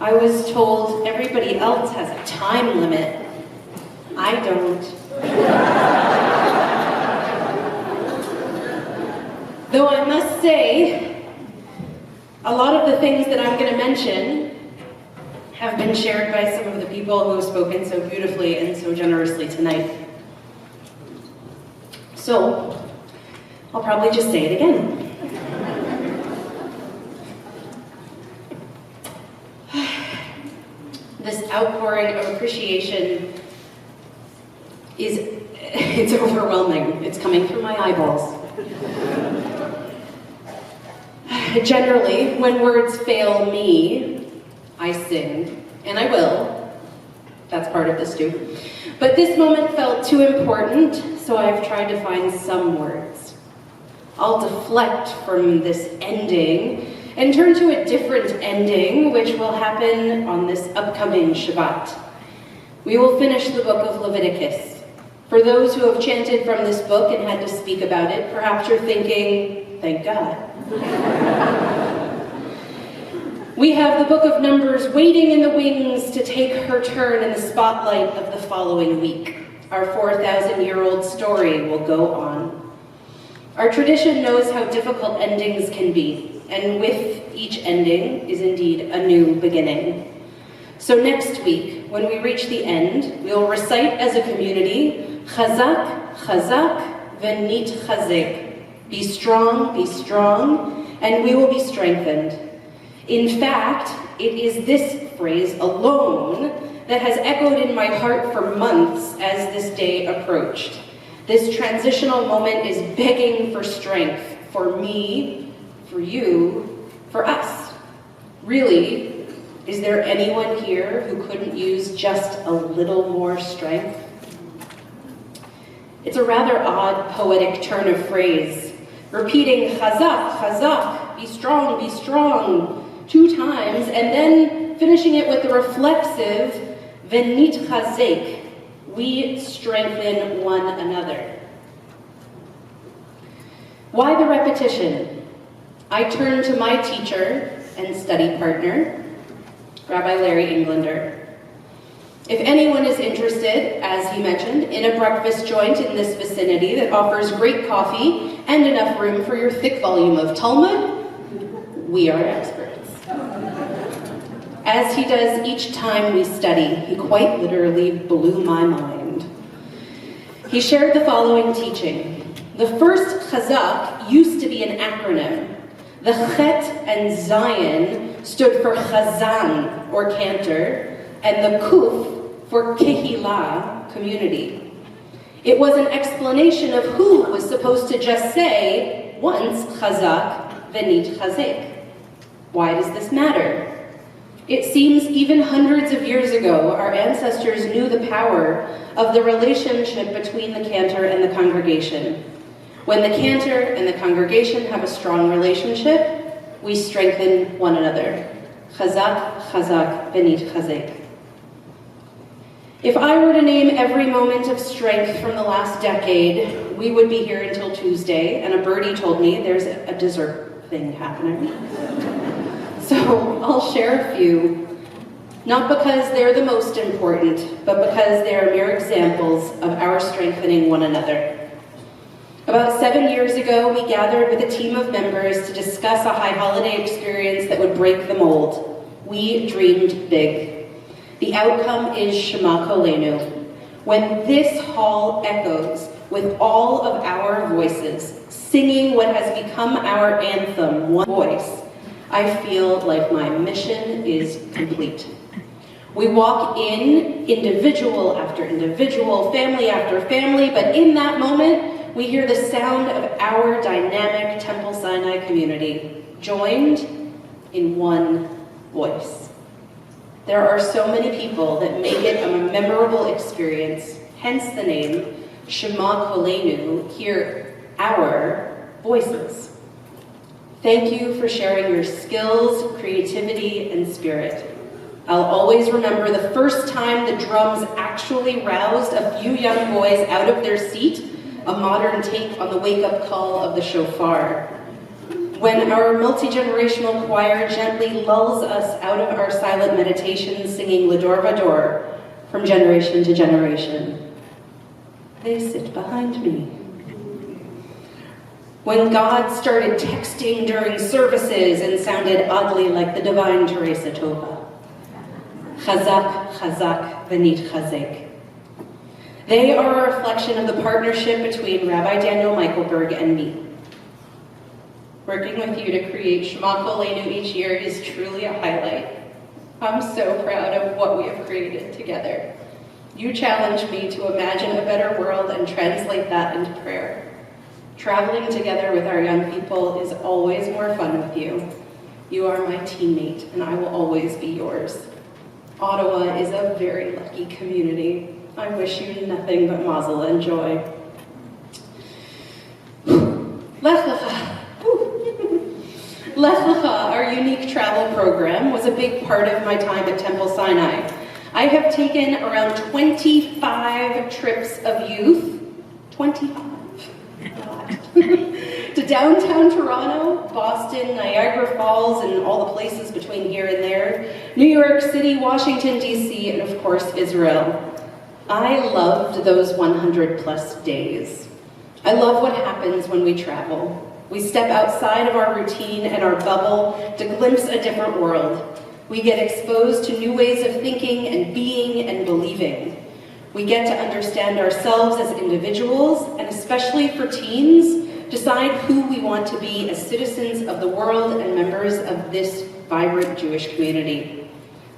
I was told everybody else has a time limit. I don't. Though I must say, a lot of the things that I'm going to mention have been shared by some of the people who have spoken so beautifully and so generously tonight. So, I'll probably just say it again. This outpouring of appreciation it's overwhelming. It's coming through my eyeballs. Generally, when words fail me, I sing, and I will. That's part of this too. But this moment felt too important, so I've tried to find some words. I'll deflect from this ending and turn to a different ending, which will happen on this upcoming Shabbat. We will finish the book of Leviticus. For those who have chanted from this book and had to speak about it, perhaps you're thinking, thank God. We have the book of Numbers waiting in the wings to take her turn in the spotlight of the following week. Our 4,000-year-old story will go on. Our tradition knows how difficult endings can be, and with each ending is indeed a new beginning. So next week, when we reach the end, we will recite as a community, Chazak, Chazak, Venit Chazek. Be strong, and we will be strengthened. In fact, it is this phrase alone that has echoed in my heart for months as this day approached. This transitional moment is begging for strength, for me, for you, for us. Really, is there anyone here who couldn't use just a little more strength? It's a rather odd poetic turn of phrase, repeating Chazak, Chazak, be strong, 2 times, and then finishing it with the reflexive Venit Chazek, we strengthen one another. Why the repetition? I turn to my teacher and study partner, Rabbi Larry Englander. If anyone is interested, as he mentioned, in a breakfast joint in this vicinity that offers great coffee and enough room for your thick volume of Talmud, we are experts. As he does each time we study, he quite literally blew my mind. He shared the following teaching. The first Chazak used to be an acronym. The Chet and Zion stood for Chazan, or Cantor, and the Kuf for Kehillah, community. It was an explanation of who was supposed to just say, once Chazak, Venit Chazek. Why does this matter? It seems even hundreds of years ago, our ancestors knew the power of the relationship between the cantor and the congregation. When the cantor and the congregation have a strong relationship, we strengthen one another. Chazak, Chazak, Venit Chazek. If I were to name every moment of strength from the last decade, we would be here until Tuesday, and a birdie told me there's a dessert thing happening. So I'll share a few, not because they're the most important, but because they are mere examples of our strengthening one another. About 7 years ago, we gathered with a team of members to discuss a high holiday experience that would break the mold. We dreamed big. The outcome is Shema Kolenu. When this hall echoes with all of our voices, singing what has become our anthem, one voice, I feel like my mission is complete. We walk in, individual after individual, family after family, but in that moment, we hear the sound of our dynamic Temple Sinai community, joined in one voice. There are so many people that make it a memorable experience, hence the name Shema Kolenu, hear our voices. Thank you for sharing your skills, creativity, and spirit. I'll always remember the first time the drums actually roused a few young boys out of their seat, a modern take on the wake-up call of the shofar. when our multi-generational choir gently lulls us out of our silent meditation singing L'Ador Vador from generation to generation. They sit behind me. When God started texting during services and sounded oddly like the divine Teresa Tova. Chazak, chazak, v'nit chazek. They are a reflection of the partnership between Rabbi Daniel Michaelberg and me. Working with you to create Shema Kolenu each year is truly a highlight. I'm so proud of what we have created together. You challenge me to imagine a better world and translate that into prayer. Traveling together with our young people is always more fun with you. You are my teammate, and I will always be yours. Ottawa is a very lucky community. I wish you nothing but mazel and joy. Lech Lecha. Lech Lecha, our unique travel program, was a big part of my time at Temple Sinai. I have taken around 25 trips of youth, 25, to downtown Toronto, Boston, Niagara Falls, and all the places between here and there, New York City, Washington, D.C., and of course, Israel. I loved those 100+ days. I love what happens when we travel. We step outside of our routine and our bubble to glimpse a different world. We get exposed to new ways of thinking and being and believing. We get to understand ourselves as individuals, and especially for teens, decide who we want to be as citizens of the world and members of this vibrant Jewish community.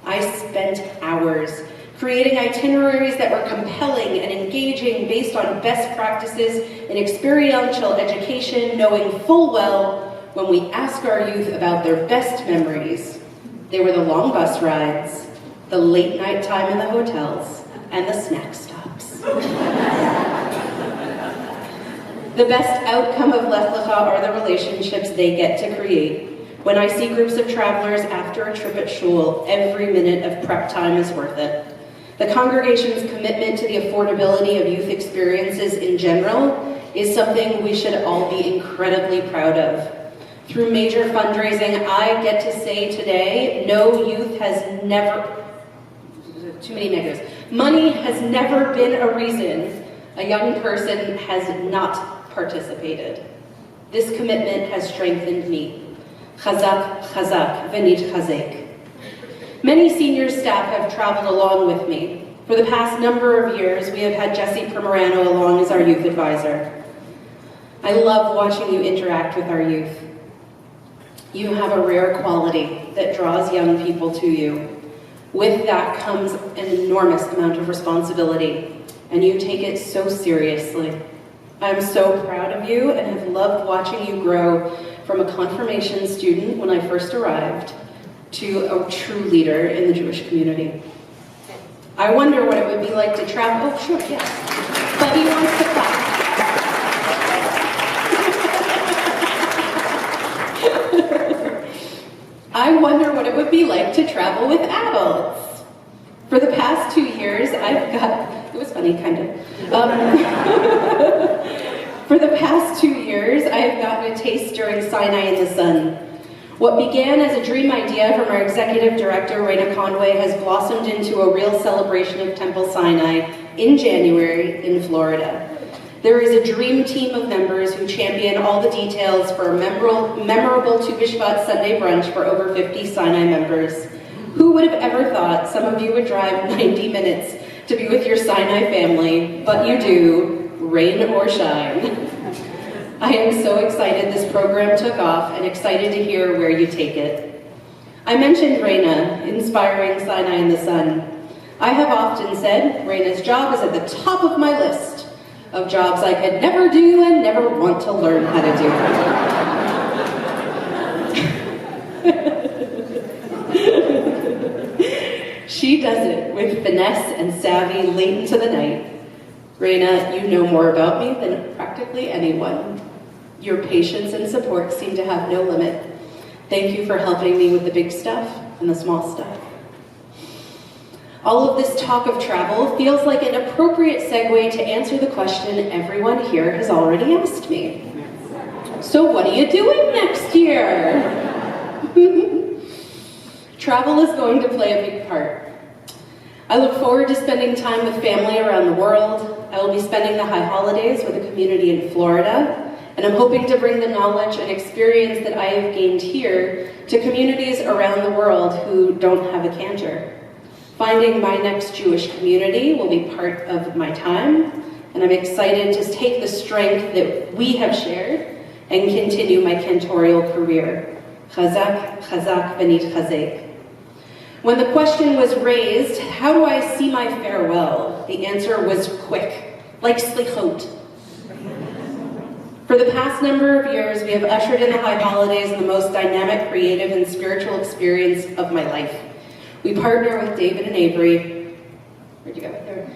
I spent hours creating itineraries that were compelling and engaging based on best practices in experiential education, knowing full well when we ask our youth about their best memories, they were the long bus rides, the late night time in the hotels, and the snack stops. The best outcome of Lech Lecha are the relationships they get to create. When I see groups of travelers after a trip at shul, every minute of prep time is worth it. The congregation's commitment to the affordability of youth experiences in general is something we should all be incredibly proud of. Through major fundraising, I get to say today, no youth has never, too many negatives, money has never been a reason a young person has not participated. This commitment has strengthened me. Chazak, chazak, v'nit chazek. Many senior staff have traveled along with me. For the past number of years, we have had Jesse Primerano along as our youth advisor. I love watching you interact with our youth. You have a rare quality that draws young people to you. With that comes an enormous amount of responsibility, and you take it so seriously. I'm so proud of you and have loved watching you grow from a confirmation student when I first arrived to a true leader in the Jewish community. I wonder what it would be like to travel. Oh, sure, yes. But he wants to clap. I wonder what it would be like to travel with adults. For the past 2 years, I've got, it was funny, kind of. For the past 2 years, I have gotten a taste during Sinai in the Sun. What began as a dream idea from our executive director, Raina Conway, has blossomed into a real celebration of Temple Sinai in January in Florida. There is a dream team of members who champion all the details for a memorable Tu B'Shvat Sunday brunch for over 50 Sinai members. Who would have ever thought some of you would drive 90 minutes to be with your Sinai family, but you do, rain or shine. I am so excited this program took off and excited to hear where you take it. I mentioned Raina, inspiring Sinai in the Sun. I have often said Raina's job is at the top of my list of jobs I could never do and never want to learn how to do. She does it with finesse and savvy late into the night. Raina, you know more about me than practically anyone. Your patience and support seem to have no limit. Thank you for helping me with the big stuff and the small stuff. All of this talk of travel feels like an appropriate segue to answer the question everyone here has already asked me. So what are you doing next next year. Travel is going to play a big part. I look forward to spending time with family around the world. I will be spending the high holidays with a community in Florida, and I'm hoping to bring the knowledge and experience that I have gained here to communities around the world who don't have a Cantor. Finding my next Jewish community will be part of my time, and I'm excited to take the strength that we have shared and continue my cantorial career. Chazak, chazak, v'nit chazek. When the question was raised, how do I see my farewell? The answer was quick, like slichot. For the past number of years, we have ushered in the high holidays the most dynamic, creative, and spiritual experience of my life. We partner with David and Avery, where'd you go there?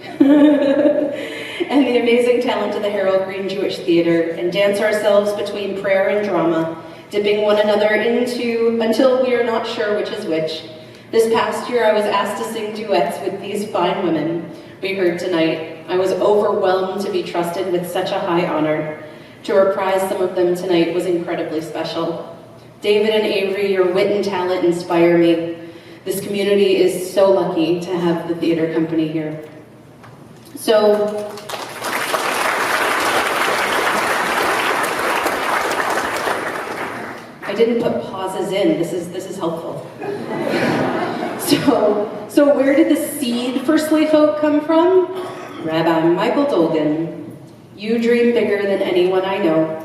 And the amazing talent of the Harold Green Jewish Theater, and dance ourselves between prayer and drama, dipping one another into until we are not sure which is which. This past year, I was asked to sing duets with these fine women we heard tonight. I was overwhelmed to be trusted with such a high honor. To reprise some of them tonight was incredibly special. David and Avery, your wit and talent inspire me. This community is so lucky to have the theater company here. So, I didn't put pauses in. This is helpful. So where did the seed for Slichot come from? Rabbi Michael Dolgan. You dream bigger than anyone I know.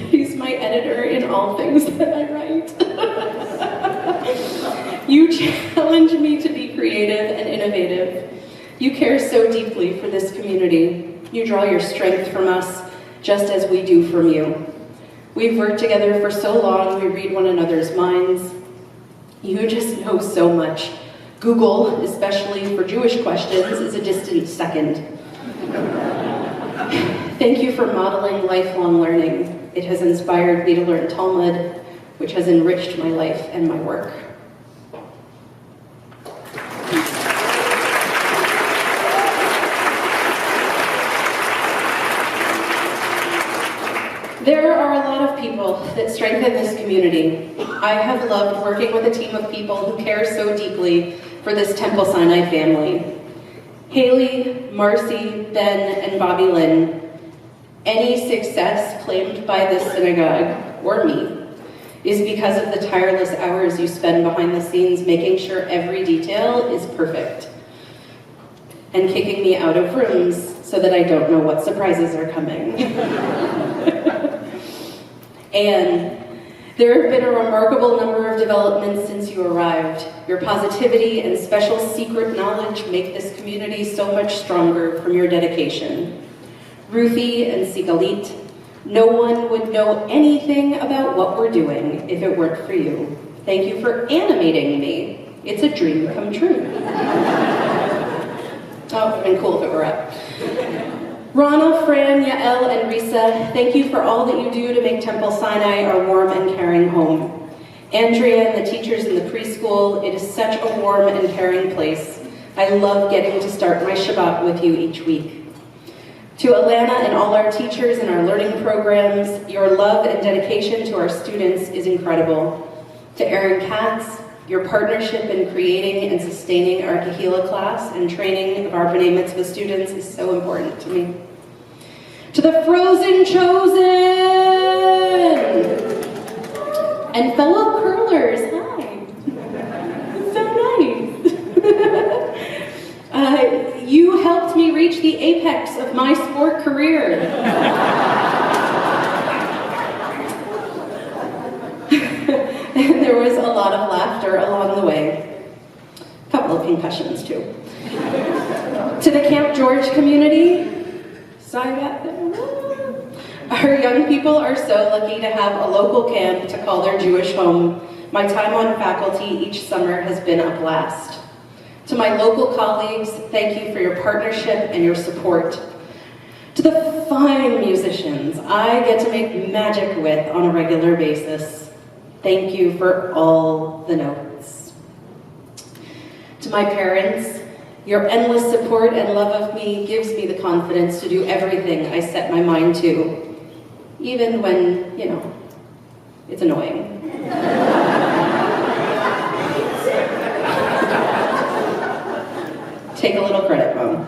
He's my editor in all things that I write. You challenge me to be creative and innovative. You care so deeply for this community. You draw your strength from us, just as we do from you. We've worked together for so long, we read one another's minds. You just know so much. Google, especially for Jewish questions, is a distant second. Thank you for modeling lifelong learning. It has inspired me to learn Talmud, which has enriched my life and my work. There are a lot of people that strengthen this community. I have loved working with a team of people who care so deeply for this Temple Sinai family. Haley, Marcy, Ben, and Bobby Lynn. Any success claimed by this synagogue, or me, is because of the tireless hours you spend behind the scenes making sure every detail is perfect, and kicking me out of rooms so that I don't know what surprises are coming. And there have been a remarkable number of developments since you arrived. Your positivity and special secret knowledge make this community so much stronger from your dedication. Ruthie and Sigalit, no one would know anything about what we're doing if it weren't for you. Thank you for animating me. It's a dream come true. Oh, it'd been cool if it were up. Ronald, Fran, Yael, and Risa, thank you for all that you do to make Temple Sinai our warm and caring home. Andrea and the teachers in the preschool, it is such a warm and caring place. I love getting to start my Shabbat with you each week. To Alana and all our teachers and our learning programs, your love and dedication to our students is incredible. To Aaron Katz, your partnership in creating and sustaining our Kahila class and training of our B'nai Mitzvah students is so important to me. To the Frozen Chosen! And fellow curlers, hi. So nice. You helped me reach the apex of my sport career. And there was a lot of laughter along the way. A couple of concussions, too. To the Camp George community, sorry about that. Our young people are so lucky to have a local camp to call their Jewish home. My time on faculty each summer has been a blast. To my local colleagues, thank you for your partnership and your support. To the fine musicians I get to make magic with on a regular basis, thank you for all the notes. To my parents, your endless support and love of me gives me the confidence to do everything I set my mind to, even when, it's annoying. Take a little credit, Mom.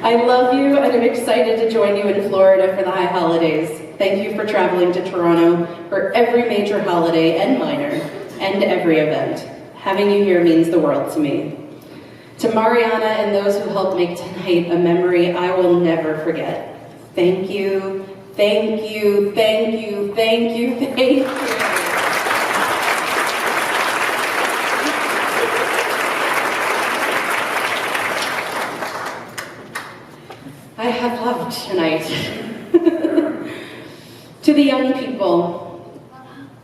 I love you and I'm excited to join you in Florida for the high holidays. Thank you for traveling to Toronto for every major holiday and minor, and every event. Having you here means the world to me. To Mariana and those who helped make tonight a memory I will never forget. Thank you, thank you, thank you, thank you, thank you. I have loved tonight. To the young people,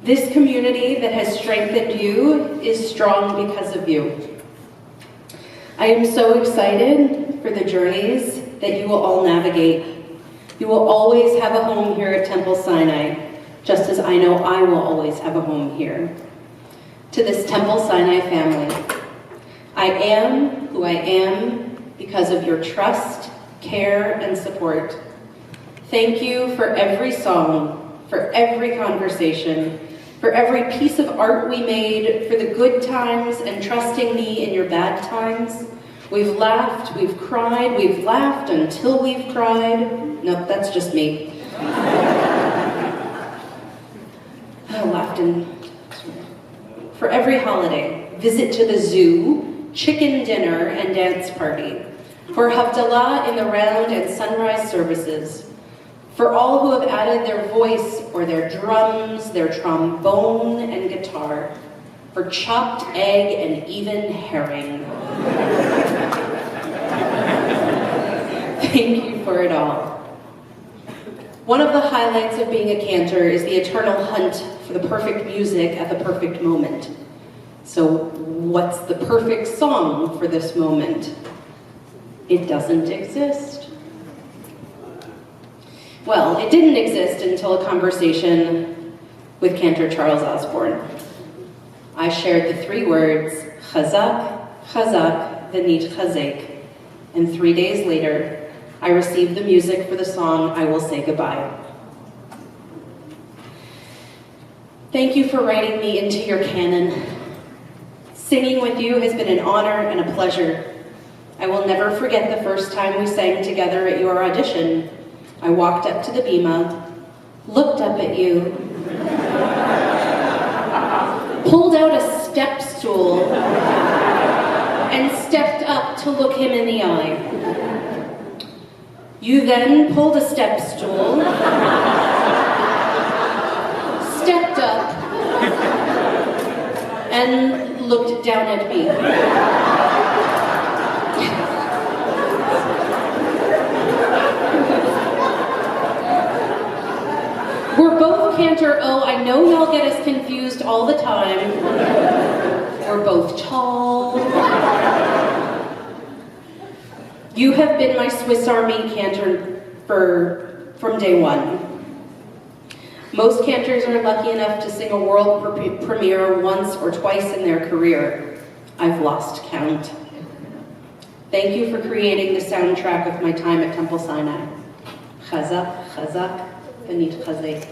this community that has strengthened you is strong because of you. I am so excited for the journeys that you will all navigate. You will always have a home here at Temple Sinai, just as I know I will always have a home here. To this Temple Sinai family, I am who I am because of your trust, care, and support. Thank you for every song, for every conversation, for every piece of art we made, for the good times and trusting me in your bad times. We've laughed, we've cried, we've laughed until we've cried. No, that's just me. I laughed for every holiday, visit to the zoo, chicken dinner, and dance party. For Havdalah in the round and sunrise services, for all who have added their voice or their drums, their trombone and guitar, for chopped egg and even herring. Thank you for it all. One of the highlights of being a cantor is the eternal hunt for the perfect music at the perfect moment. So what's the perfect song for this moment? It doesn't exist. Well, it didn't exist until a conversation with Cantor Charles Osborne. I shared the 3 words, chazak, chazak, v'nit chazek, and 3 days later, I received the music for the song, I Will Say Goodbye. Thank you for writing me into your canon. Singing with you has been an honor and a pleasure. I will never forget the first time we sang together at your audition. I walked up to the bima, looked up at you, pulled out a step stool, and stepped up to look him in the eye. You then pulled a step stool, stepped up, and looked down at me. We're both Cantor. Oh, I know y'all get us confused all the time. We're both tall. You have been my Swiss Army Cantor from day one. Most Cantors are lucky enough to sing a world premiere once or twice in their career. I've lost count. Thank you for creating the soundtrack of my time at Temple Sinai. Chazak, chazak, v'nit chazek.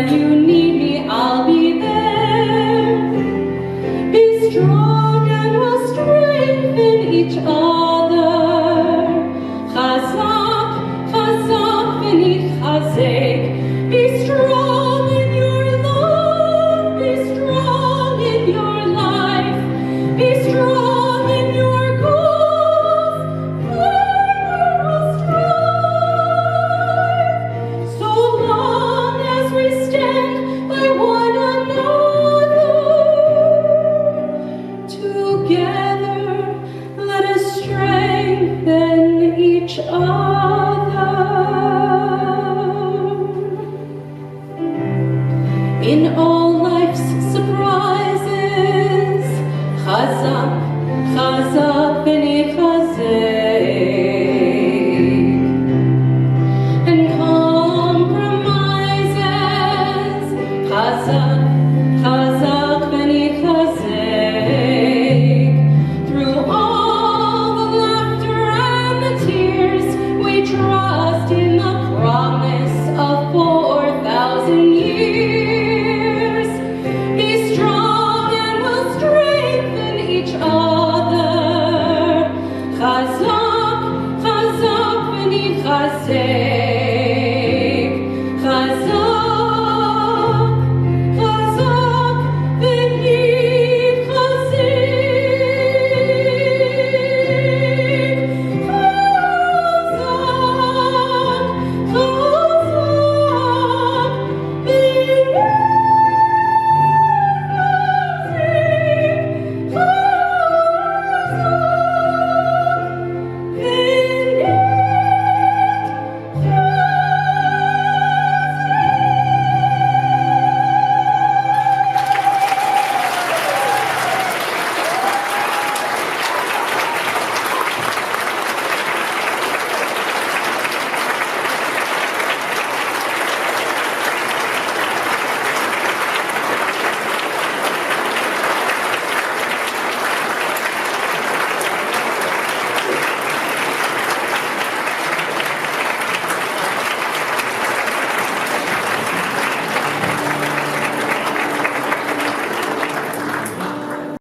When you need me, I'll be there. Be strong and we'll strengthen each other. Chazak, chazak v'nitchazek. Be strong in your love. Be strong in your life. Be strong in your goals. Together we'll strive. So long as we stand by one another, together let us strengthen each other. In all life's surprises, chazak, chazak v'nitchazek. And compromises, chazak,